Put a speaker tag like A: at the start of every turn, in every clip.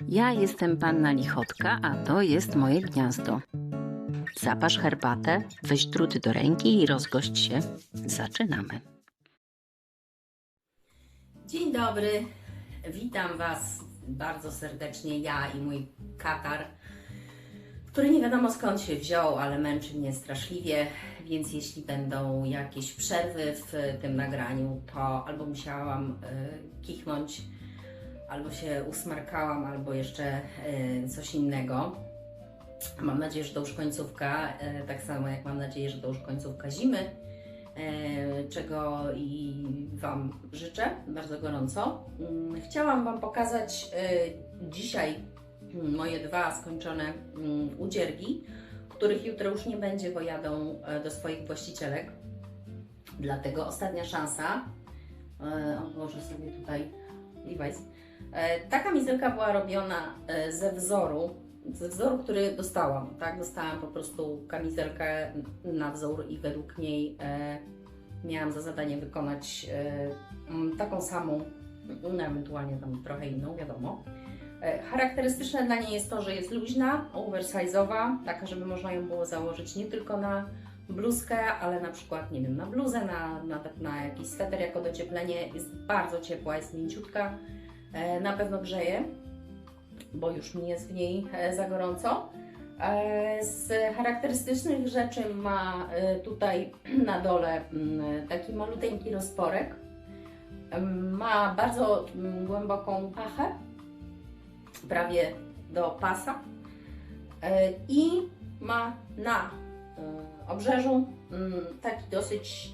A: Ja jestem panna Lichotka, a to jest moje gniazdo. Zaparz herbatę, weź drut do ręki i rozgość się. Zaczynamy. Dzień dobry, witam Was bardzo serdecznie, ja i mój katar, który nie wiadomo skąd się wziął, ale męczy mnie straszliwie, więc jeśli będą jakieś przerwy w tym nagraniu, to albo musiałam kichnąć, albo się usmarkałam, albo jeszcze coś innego. Mam nadzieję, że to już końcówka, tak samo jak mam nadzieję, że to już końcówka zimy, czego i Wam życzę bardzo gorąco. Chciałam Wam pokazać dzisiaj moje dwa skończone udziergi, których jutro już nie będzie, bo jadą do swoich właścicielek. Dlatego ostatnia szansa. Odłożę sobie tutaj Levi's. Ta kamizelka była robiona ze wzoru, który dostałam. Tak? Dostałam po prostu kamizelkę na wzór i według niej miałam za zadanie wykonać taką samą, no ewentualnie tam trochę inną, wiadomo. Charakterystyczne dla niej jest to, że jest luźna, oversize'owa, taka, żeby można ją było założyć nie tylko na bluzkę, ale na przykład, nie wiem, na bluzę, na jakiś sweter jako docieplenie. Jest bardzo ciepła, jest mięciutka, na pewno grzeje, bo już mi jest w niej za gorąco. Z charakterystycznych rzeczy ma tutaj na dole taki maluteńki rozporek. Ma bardzo głęboką pachę, prawie do pasa, i ma na obrzeżu taki dosyć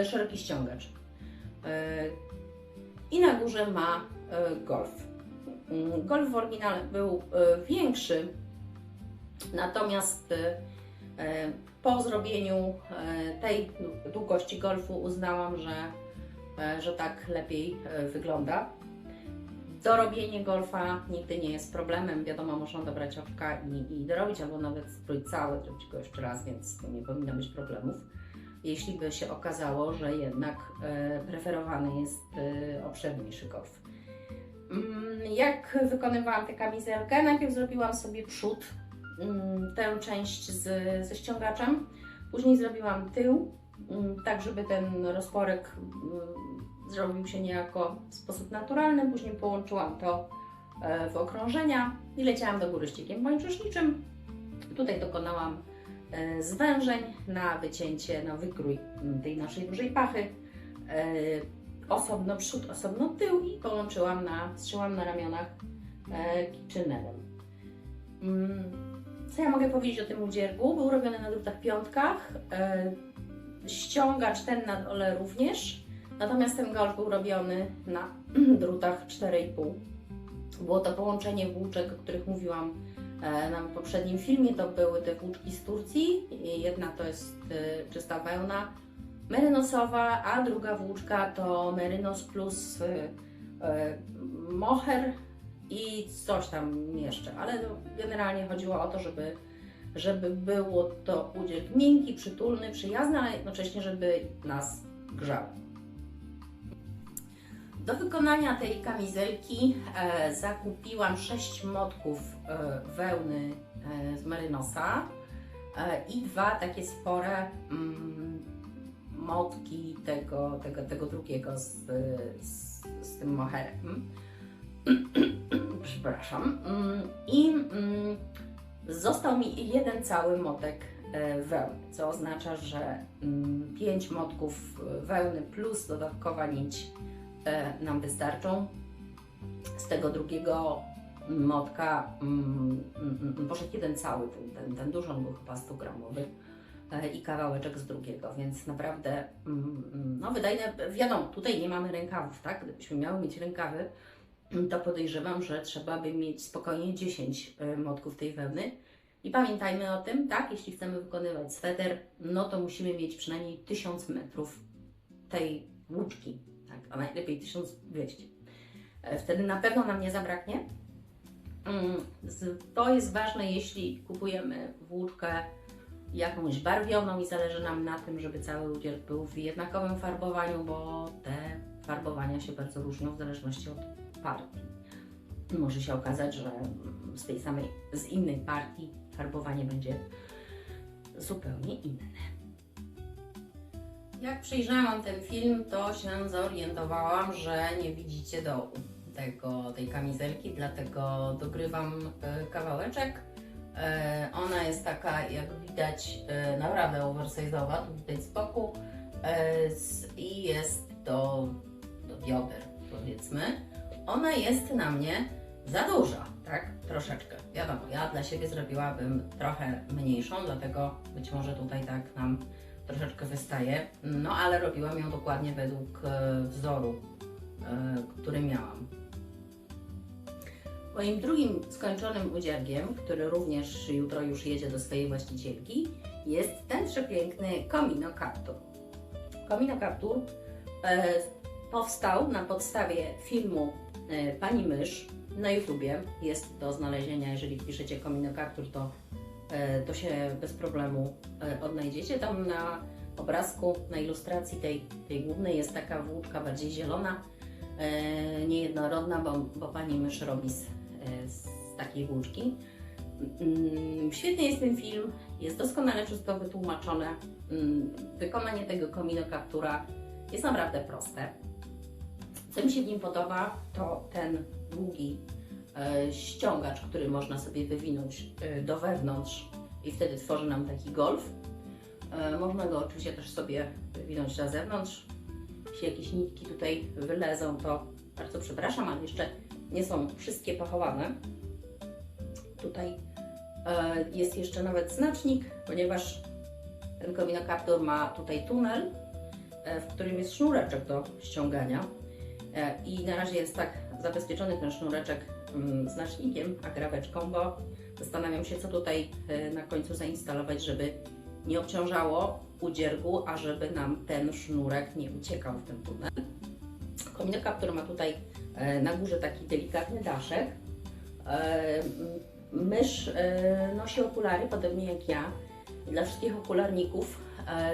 A: szeroki ściągacz. I na górze ma golf. Golf w oryginale był większy, natomiast po zrobieniu tej długości golfu uznałam, że tak lepiej wygląda. Dorobienie golfa nigdy nie jest problemem. Wiadomo, można dobrać oczka i dorobić, albo nawet strój cały, zrobić go jeszcze raz, więc to nie powinno być problemów. Jeśli by się okazało, że jednak preferowany jest obszerniejszy golf. Jak wykonywałam tę kamizelkę? Najpierw zrobiłam sobie przód, tę część ze ściągaczem, później zrobiłam tył, tak żeby ten rozporek zrobił się niejako w sposób naturalny, później połączyłam to w okrążenia i leciałam do góry ściekiem łańcuszniczym. Tutaj dokonałam zwężeń na wycięcie, na wykrój tej naszej dużej pachy. Osobno przód, osobno tył i połączyłam zszyłam na ramionach kitchenerem. Co ja mogę powiedzieć o tym udziergu? Był robiony na drutach piątkach, ściągacz ten na dole również, natomiast ten golf był robiony na drutach 4,5. Było to połączenie włóczek, o których mówiłam na poprzednim filmie. To były te włóczki z Turcji. Jedna to jest czysta wełna merynosowa, a druga włóczka to Merinos plus moher i coś tam jeszcze, ale generalnie chodziło o to, żeby było to udzierg miękki, przytulny, przyjazny, ale jednocześnie, żeby nas grzał. Do wykonania tej kamizelki zakupiłam 6 motków wełny z Merynosa i 2 takie spore motki tego drugiego z tym moherem. Przepraszam. I został mi jeden cały motek wełny, co oznacza, że 5 motków wełny plus dodatkowa nić nam wystarczą. Z tego drugiego motka poszedł jeden cały, ten duży, on był chyba 100 gramowy i kawałeczek z drugiego, więc naprawdę no wydajne. Wiadomo, tutaj nie mamy rękawów, tak? Gdybyśmy miały mieć rękawy, to podejrzewam, że trzeba by mieć spokojnie 10 motków tej wełny. I pamiętajmy o tym, tak? Jeśli chcemy wykonywać sweter, no to musimy mieć przynajmniej 1000 metrów tej włóczki, tak? A najlepiej 1200. Wtedy na pewno nam nie zabraknie. To jest ważne, jeśli kupujemy włóczkę jakąś barwioną i zależy nam na tym, żeby cały udział był w jednakowym farbowaniu, bo te farbowania się bardzo różnią w zależności od partii. Może się okazać, że z innej partii farbowanie będzie zupełnie inne. Jak przejrzałam ten film, to się zorientowałam, że nie widzicie dołu tej kamizelki, dlatego dogrywam kawałeczek. Ona jest taka, jak widać, naprawdę oversize'owa, tu widać z boku i jest do bioder, powiedzmy. Ona jest na mnie za duża, tak? Troszeczkę. Wiadomo, ja dla siebie zrobiłabym trochę mniejszą, dlatego być może tutaj tak nam troszeczkę wystaje. No ale robiłam ją dokładnie według wzoru, który miałam. Moim drugim skończonym udziergiem, który również jutro już jedzie do swojej właścicielki, jest ten przepiękny Komino Kaptur. Komino Kaptur powstał na podstawie filmu Pani Mysz na YouTubie. Jest do znalezienia, jeżeli wpiszecie Komino Kaptur, to się bez problemu odnajdziecie. Tam na obrazku, na ilustracji tej głównej jest taka włóczka bardziej zielona, niejednorodna, bo Pani Mysz robi z takiej włóczki. Świetny jest ten film, jest doskonale wszystko wytłumaczone. Wykonanie tego Komino Kaptura jest naprawdę proste. Co mi się w nim podoba, to ten długi ściągacz, który można sobie wywinąć do wewnątrz i wtedy tworzy nam taki golf. Można go oczywiście też sobie wywinąć na zewnątrz. Jeśli jakieś nitki tutaj wylezą, to bardzo przepraszam, ale jeszcze nie są wszystkie pachowane. Tutaj jest jeszcze nawet znacznik, ponieważ ten Komino Kaptur ma tutaj tunel, w którym jest sznureczek do ściągania. I na razie jest tak zabezpieczony ten sznureczek znacznikiem, agrafeczką, bo zastanawiam się, co tutaj na końcu zainstalować, żeby nie obciążało udziergu, a żeby nam ten sznurek nie uciekał w ten tunel. Komino Kaptur ma tutaj na górze taki delikatny daszek. Mysz nosi okulary, podobnie jak ja. Dla wszystkich okularników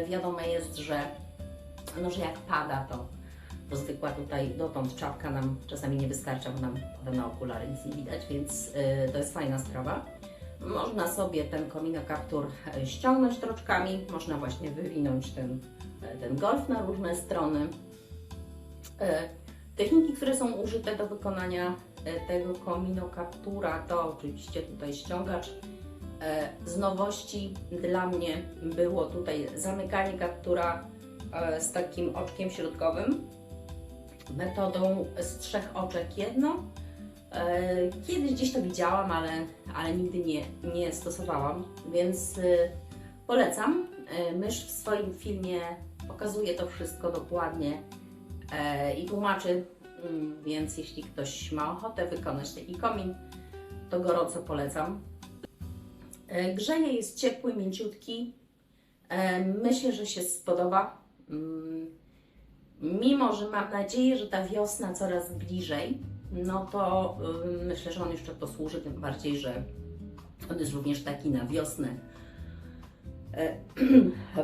A: wiadomo jest, że jak pada, to zwykła tutaj dotąd czapka nam czasami nie wystarcza, bo nam potem na okulary nic nie widać, więc to jest fajna sprawa. Można sobie ten Komino Kaptur ściągnąć troczkami, można właśnie wywinąć ten golf na różne strony. Techniki, które są użyte do wykonania tego Komino Kaptura, to oczywiście tutaj ściągacz. Z nowości dla mnie było tutaj zamykanie kaptura z takim oczkiem środkowym, metodą z 3 oczek jedno. Kiedyś gdzieś to widziałam, ale nigdy nie stosowałam, więc polecam. Mysz w swoim filmie pokazuje to wszystko dokładnie i tłumaczy, więc jeśli ktoś ma ochotę wykonać taki komin, to gorąco polecam. Grzeje, jest ciepły, mięciutki. Myślę, że się spodoba. Mimo że mam nadzieję, że ta wiosna coraz bliżej, no to myślę, że on jeszcze posłuży, tym bardziej, że on jest również taki na wiosnę.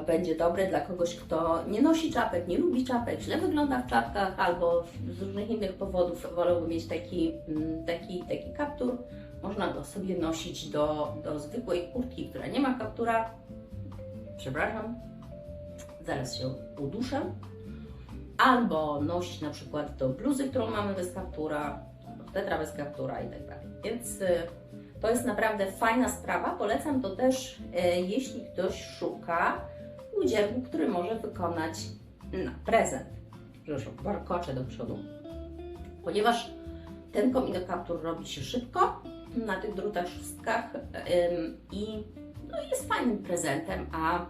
A: Będzie dobry dla kogoś, kto nie nosi czapek, nie lubi czapek, źle wygląda w czapkach albo z różnych innych powodów wolałby mieć taki kaptur. Można go sobie nosić do zwykłej kurtki, która nie ma kaptura. Przepraszam, zaraz się uduszę. Albo nosić na przykład do bluzy, którą mamy bez kaptura, swetra bez kaptura i tak dalej. Więc to jest naprawdę fajna sprawa. Polecam to też, jeśli ktoś szuka udziergu, który może wykonać na prezent. Zresztą warkocze do przodu. Ponieważ ten Komino Kaptur robi się szybko na tych drutach szóstkach i jest fajnym prezentem, a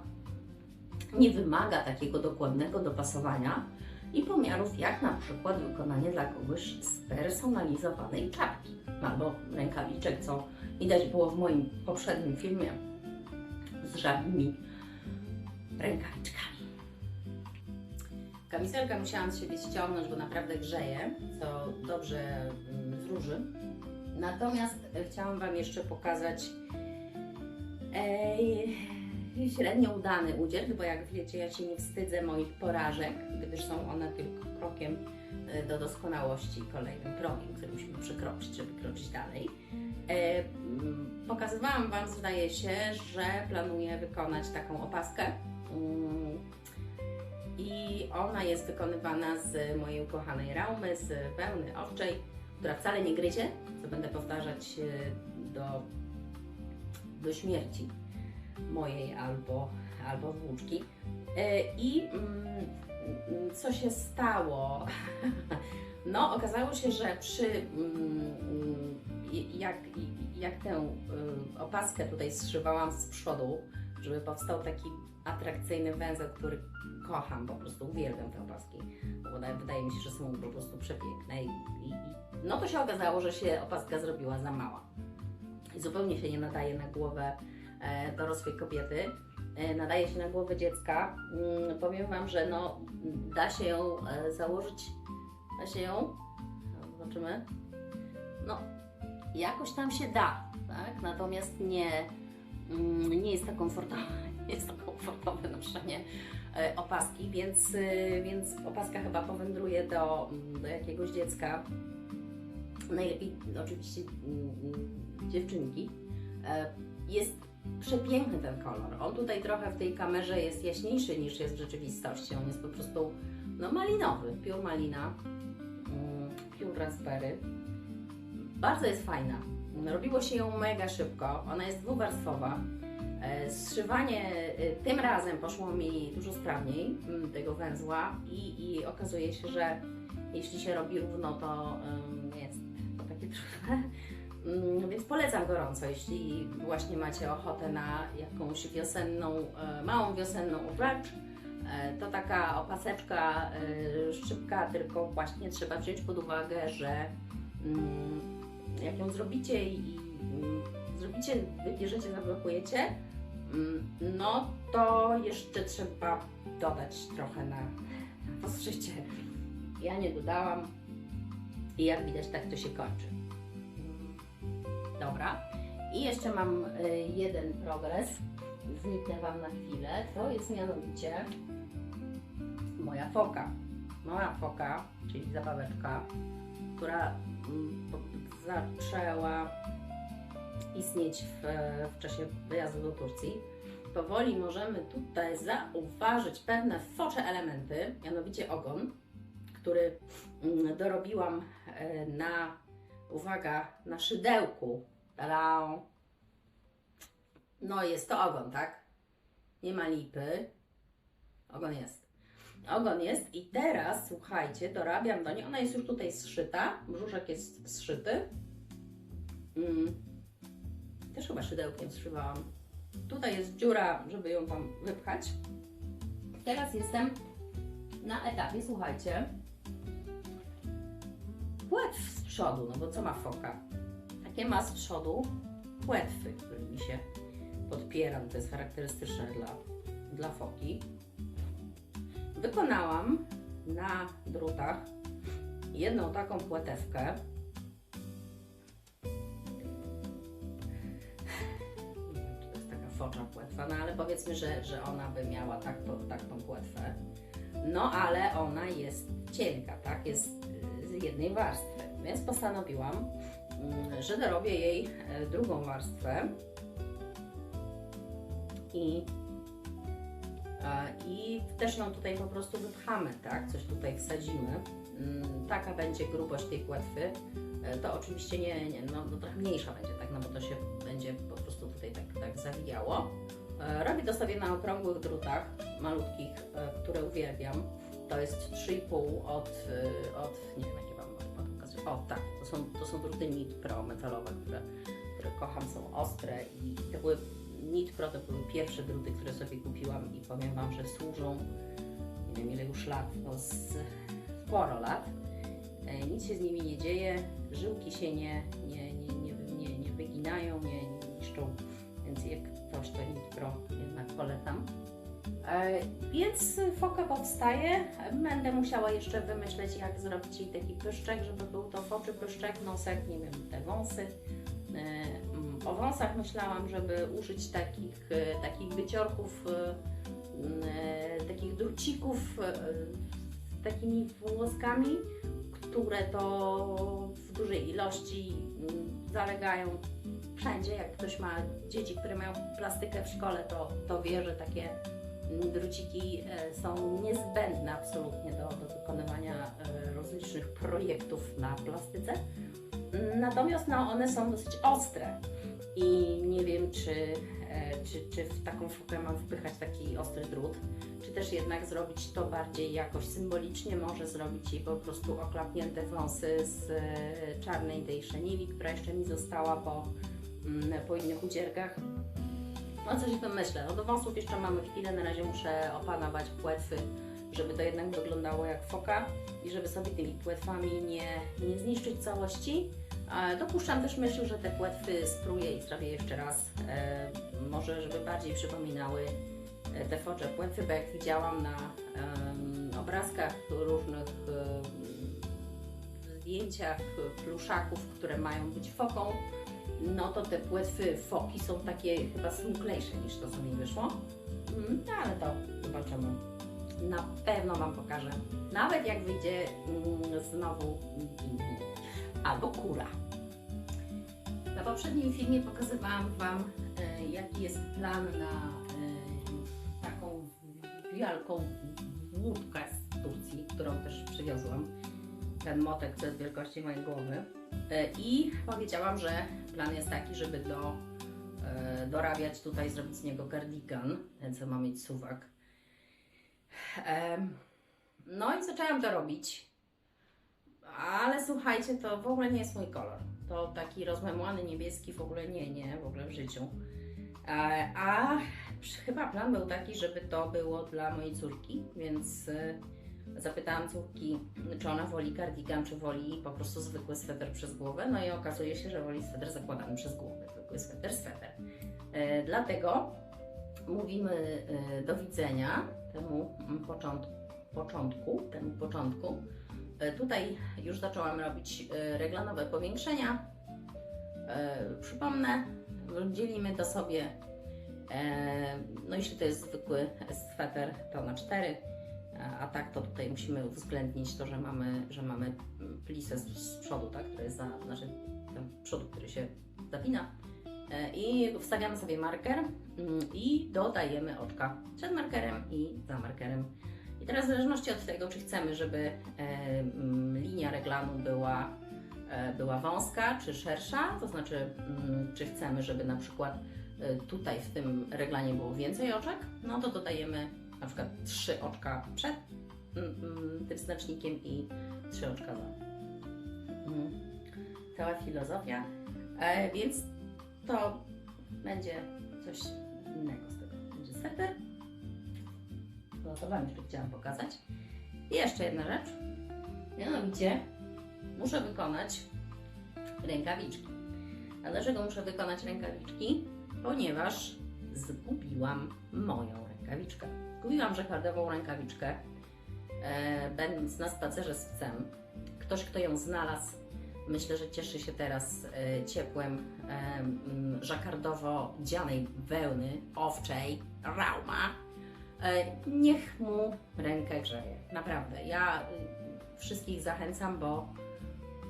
A: nie wymaga takiego dokładnego dopasowania i pomiarów, jak na przykład wykonanie dla kogoś spersonalizowanej czapki albo rękawiczek, co widać było w moim poprzednim filmie z żadnymi rękawiczkami. Kamizelkę musiałam z siebie ściągnąć, bo naprawdę grzeje, co dobrze wróży. Natomiast chciałam Wam jeszcze pokazać średnio udany udział, bo jak wiecie, ja się nie wstydzę moich porażek, gdyż są one tylko krokiem do doskonałości, kolejnym progiem, który musimy przekroczyć, żeby kroczyć dalej. Pokazywałam Wam, zdaje się, że planuję wykonać taką opaskę i ona jest wykonywana z mojej ukochanej raumy, z wełny owczej, która wcale nie gryzie, co będę powtarzać do śmierci mojej albo włóczki. I co się stało? No, okazało się, że jak tę opaskę tutaj zszywałam z przodu, żeby powstał taki atrakcyjny węzeł, który kocham, po prostu uwielbiam te opaski, bo wydaje mi się, że są po prostu przepiękne no to się okazało, że się opaska zrobiła za mała i zupełnie się nie nadaje na głowę dorosłej kobiety, nadaje się na głowę dziecka. Powiem Wam, że no, da się ją założyć, zobaczymy, no jakoś tam się da, tak? Natomiast nie jest to komfortowe, jest to komfortowe noszenie opaski, więc opaska chyba powędruje do jakiegoś dziecka, najlepiej oczywiście dziewczynki. Jest przepiękny ten kolor, on tutaj trochę w tej kamerze jest jaśniejszy niż jest w rzeczywistości, on jest po prostu no, malinowy, pure malina, pure raspberry. Bardzo jest fajna. Robiło się ją mega szybko. Ona jest dwuwarstwowa. Zszywanie tym razem poszło mi dużo sprawniej tego węzła i okazuje się, że jeśli się robi równo, to jest to takie trudne. Więc polecam gorąco, jeśli właśnie macie ochotę na jakąś małą wiosenną rzecz. To taka opaseczka szybka, tylko właśnie trzeba wziąć pod uwagę, że jak ją zrobicie wybierzecie, zablokujecie, no to jeszcze trzeba dodać trochę na poszycie. Ja nie dodałam i jak widać, tak to się kończy. Dobra. I jeszcze mam jeden progres, zniknę Wam na chwilę, to jest mianowicie moja foka. Moja foka, czyli zabaweczka, która zaczęła istnieć w czasie wyjazdu do Turcji. Powoli możemy tutaj zauważyć pewne focze elementy, mianowicie ogon, który dorobiłam uwaga, na szydełku. Tada! No jest to ogon, tak? Nie ma lipy. Ogon jest. Ogon jest i teraz, słuchajcie, dorabiam do niej. Ona jest już tutaj zszyta, brzuszek jest zszyty. Też chyba szydełkiem zszywałam. Tutaj jest dziura, żeby ją tam wypchać. Teraz jestem na etapie, słuchajcie, płetw z przodu, no bo co ma foka? Takie ma z przodu płetwy, którymi się podpieram. To jest charakterystyczne dla foki. Wykonałam na drutach jedną taką płetewkę. To jest taka focza płetwa, no ale powiedzmy, że ona by miała taką płetwę. No ale ona jest cienka, tak? Jest z jednej warstwy, więc postanowiłam, że dorobię jej drugą warstwę i też ją tutaj po prostu wypchamy, tak? Coś tutaj wsadzimy. Taka będzie grubość tej płetwy. To oczywiście no trochę mniejsza będzie, tak? No bo to się będzie po prostu tutaj tak zawijało. Robię to sobie na okrągłych drutach, malutkich, które uwielbiam. To jest 3,5 od nie wiem jakie Wam mogę pokazać. O tak, to są druty Nit Pro metalowe, które kocham, są ostre i to były Nit Pro, to były pierwsze druty, które sobie kupiłam i powiem Wam, że służą, nie wiem ile już lat, no sporo lat. Nic się z nimi nie dzieje, żyłki się nie wyginają, nie niszczą, więc jak ktoś to Nit Pro jednak polecam. Więc foka powstaje. Będę musiała jeszcze wymyśleć, jak zrobić jej taki pyszczek, żeby był to foczy pyszczek, nosek, nie wiem, te wąsy o wąsach myślałam, żeby użyć takich wyciorków, takich drucików z takimi włoskami, które to w dużej ilości zalegają wszędzie. Jak ktoś ma dzieci, które mają plastykę w szkole, to wie, że takie druciki są niezbędne absolutnie do wykonywania rozlicznych projektów na plastyce. Natomiast no, one są dosyć ostre i nie wiem, czy w taką sztukę mam wpychać taki ostry drut, czy też jednak zrobić to bardziej jakoś symbolicznie, może zrobić jej po prostu oklapnięte wąsy z czarnej tej szeniwi, która jeszcze mi została po innych ucierkach. No coś o tym myślę. No do wąsów jeszcze mamy chwilę, na razie muszę opanować płetwy, żeby to jednak wyglądało jak foka i żeby sobie tymi płetwami nie zniszczyć całości. Dopuszczam też myśl, że te płetwy spróję i zrobię jeszcze raz, może żeby bardziej przypominały te focze płetwy, bo jak widziałam na obrazkach różnych zdjęciach pluszaków, które mają być foką, no to te płetwy foki są takie chyba smuklejsze niż to, co mi wyszło. No ale to zobaczymy. Na pewno Wam pokażę. Nawet jak wyjdzie znowu albo kura. Na poprzednim filmie pokazywałam Wam, jaki jest plan na taką wielką wódkę z Turcji, którą też przywiozłam. Ten motek to jest wielkości mojej głowy. I powiedziałam, że plan jest taki, żeby dorabiać tutaj, zrobić z niego cardigan, ten co ma mieć suwak. No i zaczęłam to robić, ale słuchajcie, to w ogóle nie jest mój kolor. To taki rozmemłany niebieski w ogóle nie, w ogóle w życiu. A chyba plan był taki, żeby to było dla mojej córki, więc zapytałam córki, czy ona woli cardigan, czy woli po prostu zwykły sweter przez głowę. No i okazuje się, że woli sweter zakładany przez głowę, zwykły sweter. Dlatego mówimy do widzenia temu początku. Tutaj już zaczęłam robić reglanowe powiększenia. Przypomnę, dzielimy to sobie, no jeśli to jest zwykły sweter, to na 4, a tak to tutaj musimy uwzględnić to, że mamy plisę z przodu, tak, który jest znaczy ten przód, który się zapina. I wstawiamy sobie marker i dodajemy oczka przed markerem i za markerem. I teraz w zależności od tego, czy chcemy, żeby linia reglanu była wąska czy szersza, to znaczy czy chcemy, żeby na przykład tutaj w tym reglanie było więcej oczek, no to dodajemy na przykład 3 oczka przed tym znacznikiem i 3 oczka za. Cała filozofia, więc to będzie coś innego z tego. Będzie sweter. To Wam jeszcze chciałam pokazać. I jeszcze jedna rzecz. Mianowicie muszę wykonać rękawiczki. A dlaczego muszę wykonać rękawiczki? Ponieważ zgubiłam moją rękawiczkę. Zgubiłam żakardową rękawiczkę, będąc na spacerze z psem. Ktoś, kto ją znalazł, myślę, że cieszy się teraz ciepłem żakardowo-dzianej wełny owczej Rauma. Niech mu rękę grzeje. Naprawdę. Ja wszystkich zachęcam,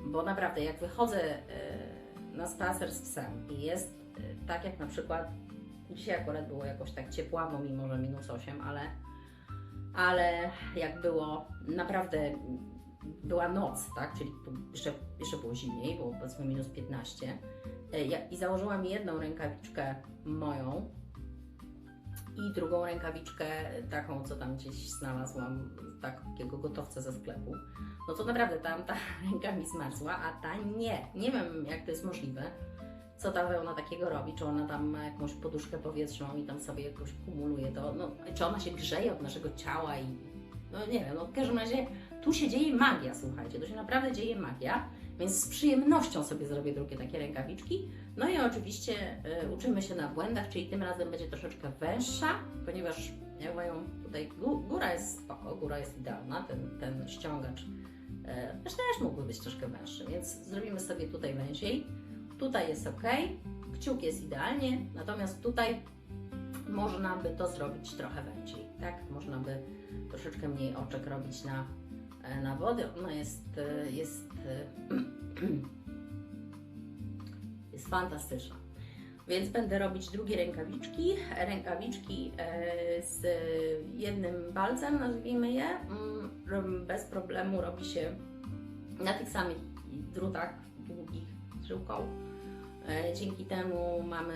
A: bo naprawdę jak wychodzę na spacer z psem i jest tak jak na przykład dzisiaj akurat było jakoś tak ciepławo, mimo że -8, ale jak było naprawdę była noc, tak, czyli jeszcze było zimniej, było powiedzmy -15 i założyłam jedną rękawiczkę moją i drugą rękawiczkę taką, co tam gdzieś znalazłam, takiego gotowca ze sklepu, no to naprawdę ta ręka mi zmarzła, a ta nie. Nie wiem, jak to jest możliwe, co ta wełna takiego robi, czy ona tam ma jakąś poduszkę powietrzną i tam sobie jakoś kumuluje to, no, czy ona się grzeje od naszego ciała i no nie wiem, no w każdym razie tu się dzieje magia, słuchajcie, tu się naprawdę dzieje magia, więc z przyjemnością sobie zrobię drugie takie rękawiczki. No i oczywiście uczymy się na błędach, czyli tym razem będzie troszeczkę węższa, ponieważ jak mają tutaj, góra jest spoko, góra jest idealna, ten ściągacz też mógłby być troszkę węższy, więc zrobimy sobie tutaj węziej. Tutaj jest ok, kciuk jest idealnie, natomiast tutaj można by to zrobić trochę wędziej, tak? Można by troszeczkę mniej oczek robić na wody. Ona jest fantastyczna. Więc będę robić drugie rękawiczki. Rękawiczki z jednym palcem, nazwijmy je. Bez problemu robi się na tych samych drutach długich żyłką. Dzięki temu mamy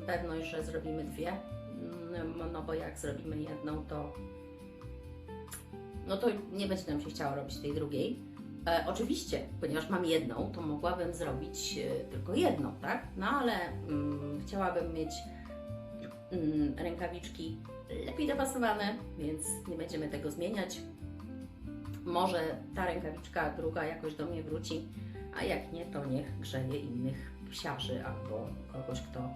A: pewność, że zrobimy dwie. No bo jak zrobimy jedną, to nie będzie nam się chciało robić tej drugiej. Oczywiście, ponieważ mam jedną, to mogłabym zrobić tylko jedną, tak? No ale chciałabym mieć rękawiczki lepiej dopasowane, więc nie będziemy tego zmieniać. Może ta rękawiczka druga jakoś do mnie wróci, a jak nie, to niech grzeje innych psiarzy albo kogoś, kto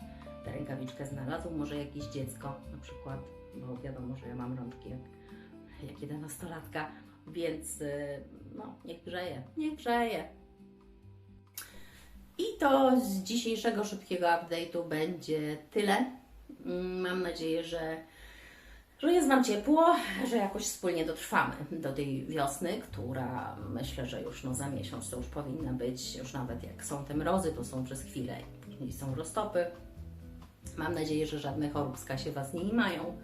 A: tę rękawiczkę znalazł, może jakieś dziecko na przykład, bo wiadomo, że ja mam rączki jak 11-latka, więc no, niech grzeje. I to z dzisiejszego szybkiego update'u będzie tyle. Mam nadzieję, że jest Wam ciepło, że jakoś wspólnie dotrwamy do tej wiosny, która myślę, że już za miesiąc to już powinna być, już nawet jak są te mrozy, to są przez chwilę, później są roztopy. Mam nadzieję, że żadne choróbska się Was nie mają,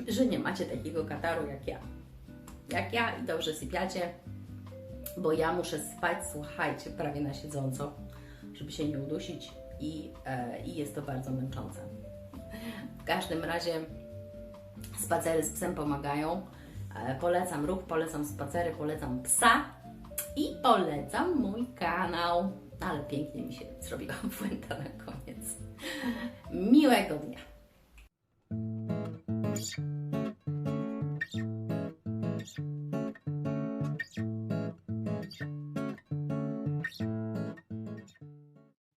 A: że nie macie takiego kataru jak ja i dobrze sypiacie, bo ja muszę spać, słuchajcie, prawie na siedząco, żeby się nie udusić i jest to bardzo męczące. W każdym razie spacery z psem pomagają. Polecam ruch, polecam spacery, polecam psa i polecam mój kanał. Ale pięknie mi się zrobiła puenta na koniec. Miłego dnia!